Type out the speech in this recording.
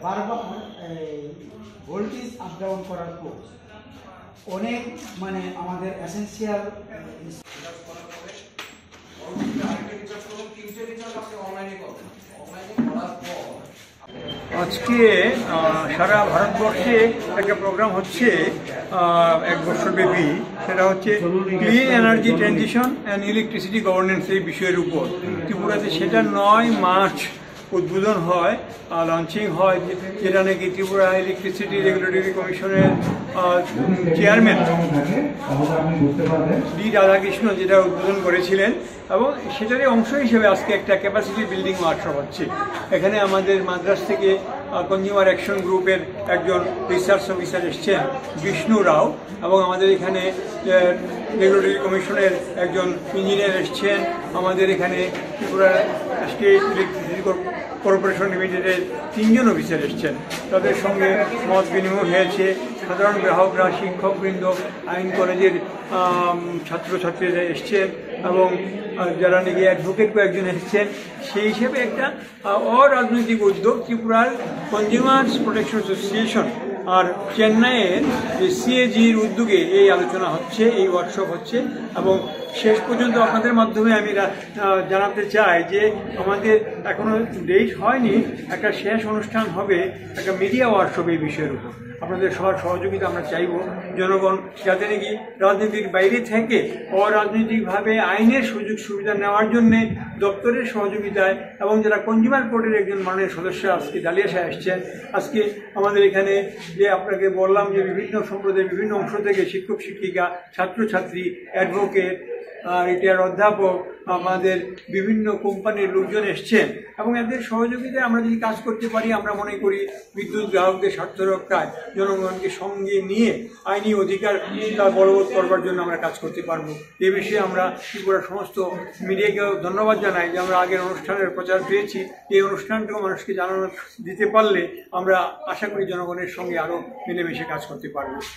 বারবার voltage up down করার পর অনেক মানে আমাদের এসেন্সিয়াল আজকে সারা ভারতবর্ষে একটা প্রোগ্রাম হচ্ছে 1 বছর ব্যাপী। সেটা হচ্ছে clean energy transition and electricity governance এই বিষয়ের উপর ত্রিপুরাতে। সেটা 9 মার্চ উদ্বোধন হয়, লঞ্চিং হয়, যেটা নাকি ত্রিপুরা ইলেকট্রিসিটি রেগুলেটরি কমিশনের চেয়ারম্যান ডি রাধাকৃষ্ণ যেটা উদ্বোধন করেছিলেন। এবং সেটারই অংশ হিসেবে আজকে একটা ক্যাপাসিটি বিল্ডিং ওয়ার্কশপ হচ্ছে। এখানে আমাদের মাদ্রাস থেকে কনজিউমার অ্যাকশন গ্রুপের একজন রিসার্চ অফিসার এসছেন বিষ্ণু রাও, এবং আমাদের এখানে রেগুলেটরি কমিশনের একজন ইঞ্জিনিয়ার এসছেন। আমাদের এখানে ত্রিপুরা স্টেট ইলেকট্রিসিটি কর্পোরেশন লিমিটেডের 3 জন অফিসার এসছেন। তাদের সঙ্গে মত বিনিময় হয়েছে। সাধারণ গ্রাহকরা, শিক্ষকবৃন্দ, আইন কলেজের ছাত্রছাত্রীরা এসছেন, এবং যারা নাকি অ্যাডভোকেট কয়েকজন এসেছেন। সেই হিসেবে একটা অরাজনৈতিক উদ্যোগ ত্রিপুরার কনজিউমার্স প্রোটেকশন অ্যাসোসিয়েশন আর চেন্নাইয়ের যে সিএজির উদ্যোগে এই আলোচনা হচ্ছে, এই ওয়ার্কশপ হচ্ছে। এবং শেষ পর্যন্ত আপনাদের মাধ্যমে আমি জানাতে চাই যে আমাদের এখনো ডেট হয়নি, একটা শেষ অনুষ্ঠান হবে, একটা মিডিয়া ওয়ার্কশপ এই বিষয়ের উপর। আপনাদের সবার সহযোগিতা আমরা চাইব। জনগণ যাতে নাকি রাজনীতির বাইরে থেকে অরাজনৈতিকভাবে আইনের সুযোগ সুবিধা নেওয়ার জন্যে দপ্তরের সহযোগিতায়, এবং যারা কনজিউমার কোর্টের একজন মাননীয় সদস্য আজকে ডালিয়া সাহেব আসছেন। আজকে আমাদের এখানে যে আপনাকে বললাম যে বিভিন্ন সম্প্রদায়ের বিভিন্ন অংশ থেকে শিক্ষক শিক্ষিকা, ছাত্রছাত্রী, অ্যাডভোকেট, রিটায়ার্ড অধ্যাপক, আমাদের বিভিন্ন কোম্পানির লোকজন এসছেন। এবং এদের সহযোগিতায় আমরা যদি কাজ করতে পারি, আমরা মনে করি বিদ্যুৎ গ্রাহকদের স্বার্থ রক্ষায় জনগণকে সঙ্গে নিয়ে আইনি অধিকার বলবৎ করবার জন্য আমরা কাজ করতে পারবো। এ বিষয়ে আমরা ত্রিপুরার সমস্ত মিডিয়াকেও ধন্যবাদ জানাই যে আমরা আগের অনুষ্ঠানের প্রচার পেয়েছি। এই অনুষ্ঠানটাও মানুষকে জানানো দিতে পারলে আমরা আশা করি জনগণের সঙ্গে আরও মিলেমিশে কাজ করতে পারবো।